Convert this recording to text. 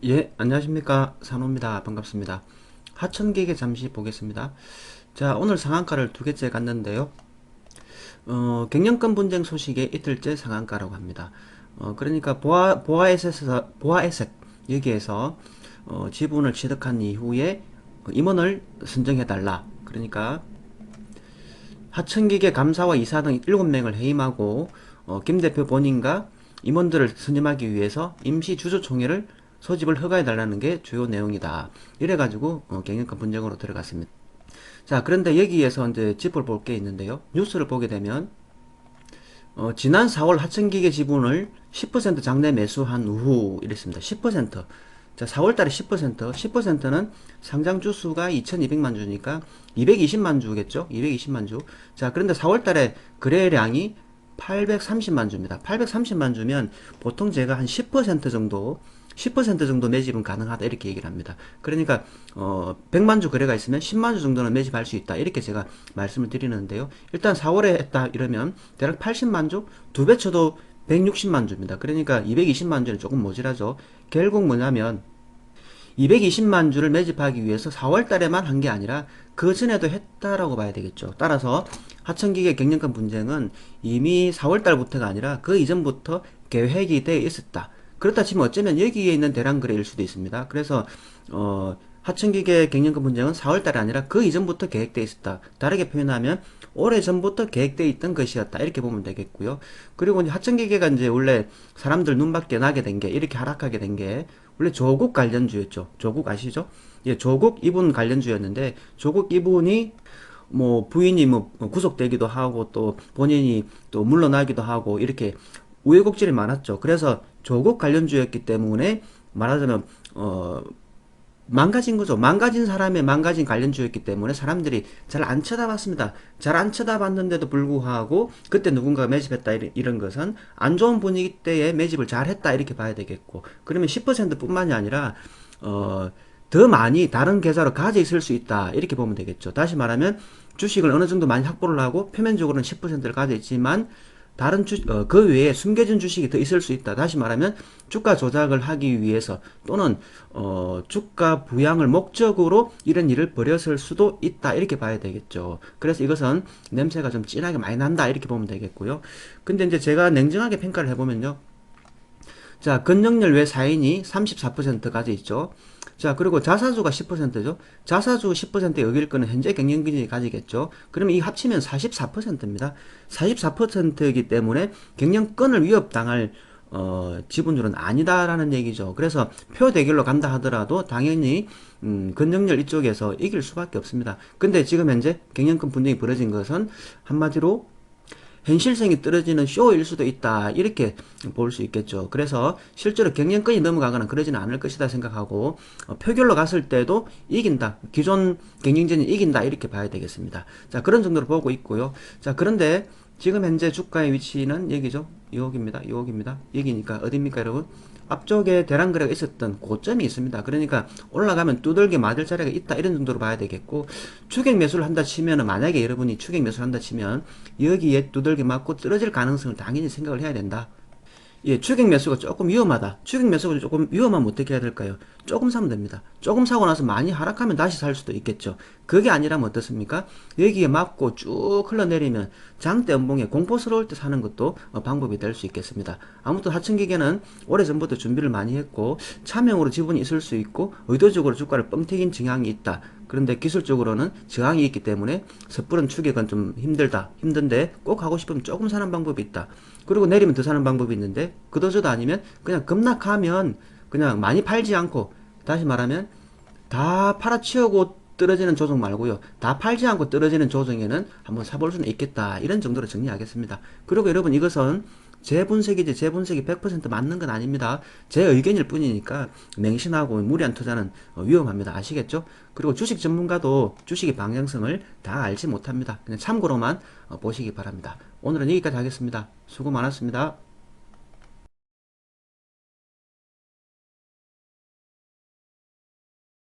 예, 안녕하십니까. 산호입니다. 반갑습니다. 하천기계 잠시 보겠습니다. 자, 오늘 상한가를 두 개째 갔는데요. 갱년권 분쟁 소식의 이틀째 상한가라고 합니다. 그러니까 보아에셋, 여기에서 지분을 취득한 이후에 임원을 선정해달라. 그러니까 하천기계 감사와 이사 등 7명을 해임하고 김 대표 본인과 임원들을 선임하기 위해서 임시 주주총회를 소집을 허가해달라는 게 주요 내용이다. 이래가지고 갱년권 분쟁으로 들어갔습니다. 자, 그런데 여기에서 이제 짚을 볼 게 있는데요. 뉴스를 보게 되면 지난 4월 하천기계 지분을 10% 장내 매수한 후 이랬습니다. 10%. 자, 4월 달에 10%, 10%는 상장 주 수가 2200만 주니까 220만 주겠죠? 220만 주. 자, 그런데 4월 달에 거래량이 830만 주입니다. 830만 주면 보통 제가 한 10% 정도 10% 정도 매집은 가능하다 이렇게 얘기를 합니다. 그러니까 100만 주 거래가 있으면 10만 주 정도는 매집할 수 있다 이렇게 제가 말씀을 드리는데요. 일단 4월에 했다 이러면 대략 80만 주, 두 배 쳐도 160만 주입니다. 그러니까 220만 주는 조금 모자라죠. 결국 뭐냐면 220만 주를 매집하기 위해서 4월 달에만 한 게 아니라 그 전에도 했다라고 봐야 되겠죠. 따라서 하천기계 갱년권 분쟁은 이미 4월 달부터가 아니라 그 이전부터 계획이 되어 있었다. 그렇다 치면 어쩌면 여기에 있는 대량 거래일 수도 있습니다. 그래서 하천기계 갱년권 분쟁은 4월 달이 아니라 그 이전부터 계획되어 있었다. 다르게 표현하면 오래 전부터 계획되어 있던 것이었다. 이렇게 보면 되겠고요. 그리고 이제 하천기계가 이제 원래 사람들 눈밖에 나게 된 게, 이렇게 하락하게 된 게, 원래 조국 관련주였죠. 조국 아시죠? 예, 조국 이분 관련주였는데, 조국 이분이 뭐 부인이 뭐 구속되기도 하고 또 본인이 또 물러나기도 하고 이렇게 우여곡절이 많았죠. 그래서 조국 관련주였기 때문에 말하자면 망가진 거죠. 망가진 사람의 망가진 관련주였기 때문에 사람들이 잘 안 쳐다봤습니다. 잘 안 쳐다봤는데도 불구하고 그때 누군가가 매집했다 이런 것은 안 좋은 분위기 때에 매집을 잘 했다 이렇게 봐야 되겠고, 그러면 10%뿐만이 아니라 더 많이 다른 계좌로 가져 있을 수 있다 이렇게 보면 되겠죠. 다시 말하면 주식을 어느 정도 많이 확보를 하고 표면적으로는 10%를 가져 있지만 다른 그 외에 숨겨진 주식이 더 있을 수 있다. 다시 말하면 주가 조작을 하기 위해서 또는 주가 부양을 목적으로 이런 일을 벌였을 수도 있다. 이렇게 봐야 되겠죠. 그래서 이것은 냄새가 좀 진하게 많이 난다. 이렇게 보면 되겠고요. 근데 이제 제가 냉정하게 평가를 해보면요. 자, 건정열 외 4인이 34%까지 있죠. 자, 그리고 자사주가 10%죠. 자사주 10%에 여길 거는 현재 경영진이 가지겠죠. 그러면 이 합치면 44%입니다. 44%이기 때문에 경영권을 위협당할 지분율은 아니다라는 얘기죠. 그래서 표 대결로 간다 하더라도 당연히 건정열 이쪽에서 이길 수밖에 없습니다. 근데 지금 현재 경영권 분쟁이 벌어진 것은 한마디로 현실성이 떨어지는 쇼일 수도 있다 이렇게 볼 수 있겠죠. 그래서 실제로 경영권이 넘어가거나 그러지는 않을 것이다 생각하고 표결로 갔을 때도 이긴다, 기존 경쟁진이 이긴다 이렇게 봐야 되겠습니다. 자, 그런 정도로 보고 있고요. 자, 그런데 지금 현재 주가의 위치는 여기죠. 여기입니다. 여기입니다. 여기니까 어딥니까 여러분? 앞쪽에 대량 거래가 있었던 고점이 있습니다. 그러니까 올라가면 두들겨 맞을 자리가 있다 이런 정도로 봐야 되겠고, 추격 매수를 한다 치면은, 만약에 여러분이 추격 매수를 한다 치면 여기에 두들겨 맞고 떨어질 가능성을 당연히 생각을 해야 된다. 예, 추격 매수가 조금 위험하다. 추격 매수가 조금 위험하면 어떻게 해야 될까요? 조금 사면 됩니다. 조금 사고 나서 많이 하락하면 다시 살 수도 있겠죠. 그게 아니라면 어떻습니까? 여기에 맞고 쭉 흘러내리면 장대 음봉에 공포스러울 때 사는 것도 방법이 될 수 있겠습니다. 아무튼 하천기계는 오래전부터 준비를 많이 했고 차명으로 지분이 있을 수 있고 의도적으로 주가를 뻥튀긴 증항이 있다. 그런데 기술적으로는 저항이 있기 때문에 섣부른 추격은 좀 힘든데 꼭 하고 싶으면 조금 사는 방법이 있다. 그리고 내리면 더 사는 방법이 있는데 그도저도 아니면 그냥 급락하면 그냥 많이 팔지 않고, 다시 말하면 다 팔아치우고 떨어지는 조정 말고요, 다 팔지 않고 떨어지는 조정에는 한번 사볼 수는 있겠다 이런 정도로 정리하겠습니다. 그리고 여러분, 이것은 제 분석이지 제 분석이 100% 맞는 건 아닙니다. 제 의견일 뿐이니까 맹신하고 무리한 투자는 위험합니다. 아시겠죠? 그리고 주식 전문가도 주식의 방향성을 다 알지 못합니다. 그냥 참고로만 보시기 바랍니다. 오늘은 여기까지 하겠습니다. 수고 많았습니다.